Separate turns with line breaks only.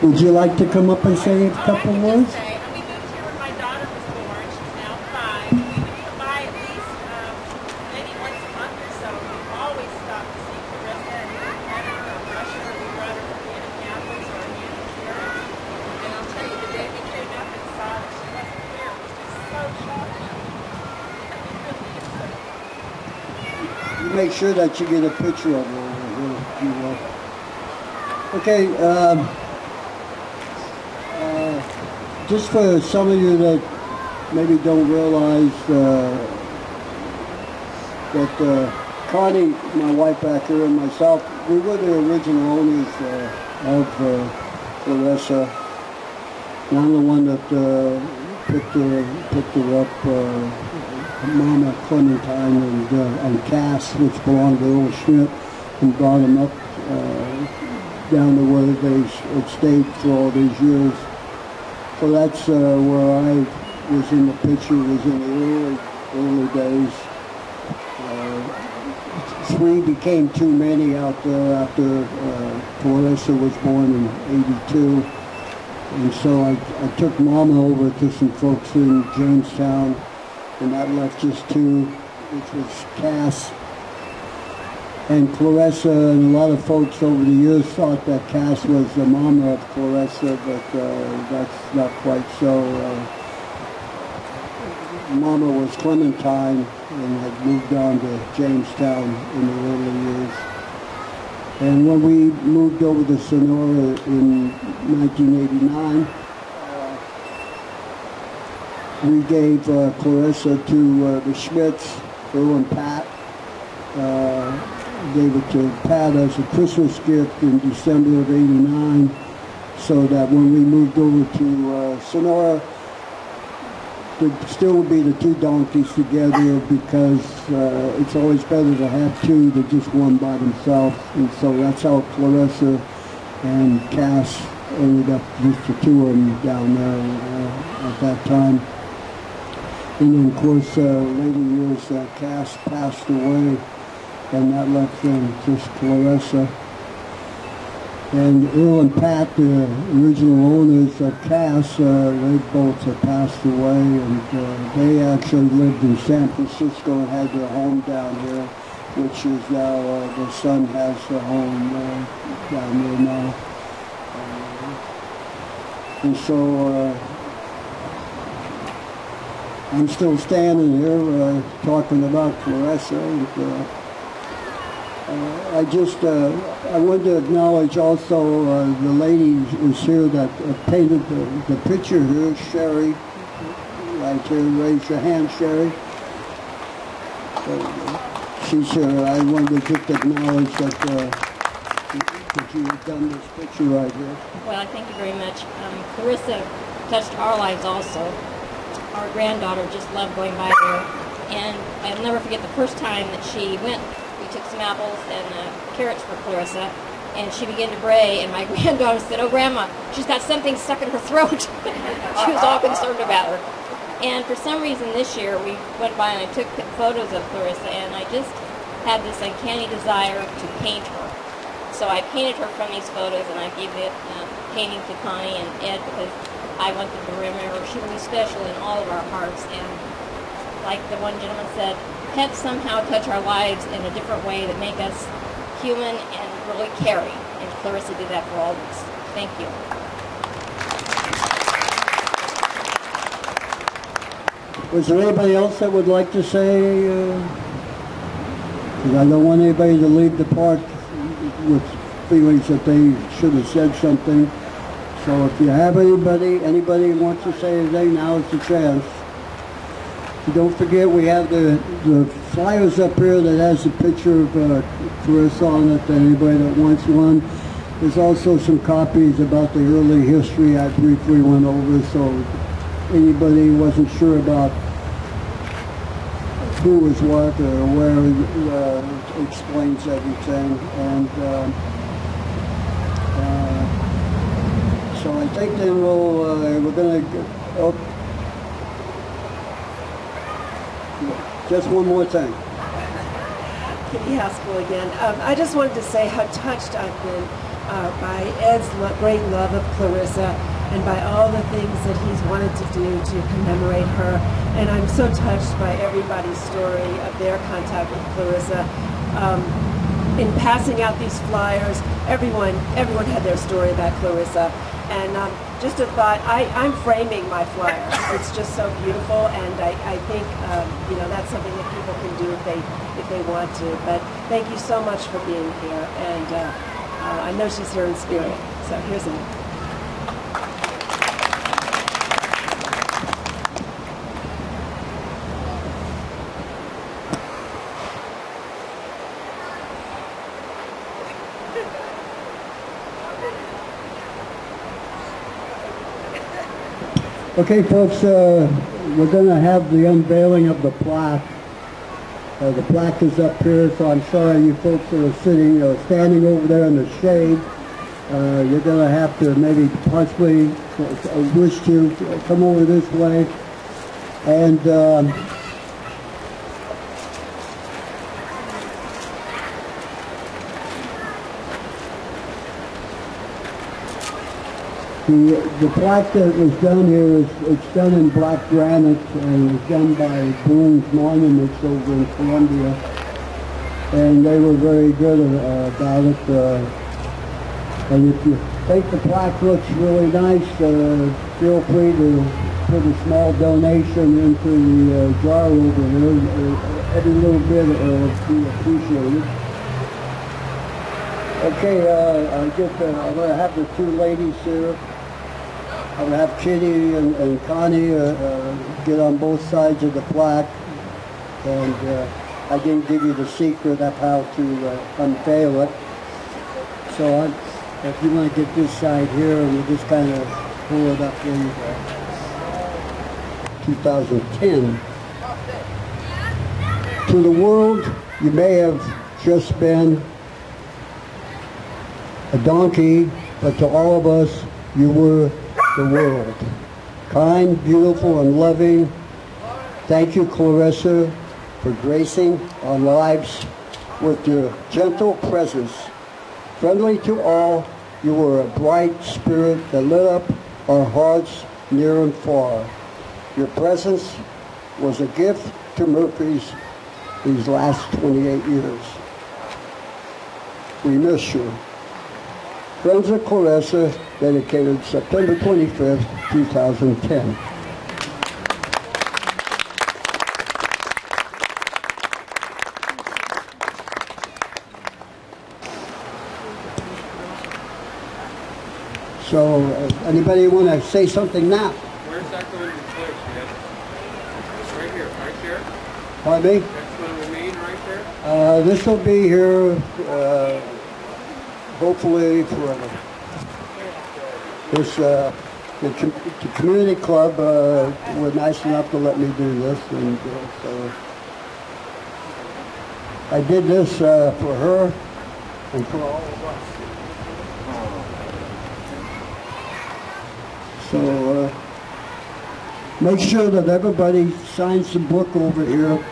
Would you like to come up and say a couple words?
We moved here when my daughter was born. She's now 5. We would come by at least maybe once a month or so. We always stopped to see Clarissa and either pet her or brush her. We brought her to Minneapolis or Minneapolis. And I'll tell you, the day we came up and saw that she wasn't here, it was just so shocking.
You make sure that you get a picture of her over here, if you will. Okay, just for some of you that maybe don't realize that Connie, my wife back here, and myself, we were the original owners of Clarissa. And I'm the one that picked her up, Mama Clementine and Cass, which belonged to Earl Schmidt, and brought them up down to where they had stayed for all these years. So that's where I was in the picture, was in the early days. 3 became too many out there after Clarissa was born in '82. And so I took Mama over to some folks in Jamestown, and that left just 2, which was Cass and Clarissa. And a lot of folks over the years thought that Cass was the mama of Clarissa, but that's not quite so. Mama was Clementine and had moved on to Jamestown in the early years. And when we moved over to Sonora in 1989, we gave Clarissa to the Schmidts, Earl and Pat. Gave it to Pat as a Christmas gift in December of '89, so that when we moved over to Sonora, there'd still be the 2 donkeys together, because it's always better to have 2 than just one by themselves. And so that's how Clarissa and Cass ended up, just the 2 of them down there at that time. And then, of course, later years, Cass passed away, and that left them just Clarissa. And Earl and Pat, the original owners of Cass, they both have passed away, and they actually lived in San Francisco and had their home down here, which is now, the son has a home down there now. And so I'm still standing here talking about Clarissa. And, I wanted to acknowledge also the lady who's here that painted the picture here, Sherry. Right here, raise your hand, Sherry. She's here. I wanted to just acknowledge that you have done this picture right here.
Well, thank you very much. Clarissa touched our lives also. Our granddaughter just loved going by there. And I'll never forget the first time that she went. We took some apples and carrots for Clarissa, and she began to bray, and my granddaughter said, "Oh, Grandma, she's got something stuck in her throat." She was all concerned about her. And for some reason this year, we went by and I took photos of Clarissa, and I just had this uncanny desire to paint her. So I painted her from these photos, and I gave the painting to Connie and Ed, because I want them to remember she will be special in all of our hearts. And like the one gentleman said, pets somehow touch our lives in a different way that make us human and really caring. And Clarissa did that for all of us. Thank you.
Was there anybody else that would like to say? Because I don't want anybody to leave the park with feelings that they should have said something. So if you have anybody who wants to say anything, now is the chance. Don't forget, we have the flyers up here that has a picture of Clarissa on it, anybody that wants one. There's also some copies about the early history I briefly went over, so anybody who wasn't sure about who was what or where, explains everything. And so I think then we're going to just one more thing.
Kitty Haskell again. I just wanted to say how touched I've been by Ed's great love of Clarissa, and by all the things that he's wanted to do to commemorate her. And I'm so touched by everybody's story of their contact with Clarissa. In passing out these flyers, everyone had their story about Clarissa. And just a thought, I'm framing my flyer. It's just so beautiful, and I think that's something that people can do if they want to. But thank you so much for being here, and I know she's here in spirit. So here's it.
Okay, folks, we're going to have the unveiling of the plaque. The plaque is up here, so I'm sorry you folks that are sitting or standing over there in the shade. You're going to have to maybe possibly wish to come over this way. And the plaque that was done here it's done in black granite, and it was done by Boone's Monuments over in Columbia, and they were very good about it. And if you think the plaque looks really nice, feel free to put a small donation into the jar over here. Every little bit will be appreciated. Okay, I'm going to have the two ladies here. I'm going to have Kitty and Connie get on both sides of the plaque. And I didn't give you the secret of how to unveil it. So if you want to get this side here, and we'll just kind of pull it up in 2010. To the world, you may have just been a donkey, but to all of us, you were the world. Kind, beautiful, and loving. Thank you, Clarissa, for gracing our lives with your gentle presence. Friendly to all, you were a bright spirit that lit up our hearts near and far. Your presence was a gift to Murphy's these last 28 years. We miss you. Friends of Clarissa, dedicated September 25th, 2010. So, anybody want to say something now?
Where's that going to place, Ed? Right here, right there?
Pardon me?
That's going to remain right there?
This will be here, hopefully forever. This, the community club were nice enough to let me do this, and so I did this for her and for all of us. So make sure that everybody signs the book over here.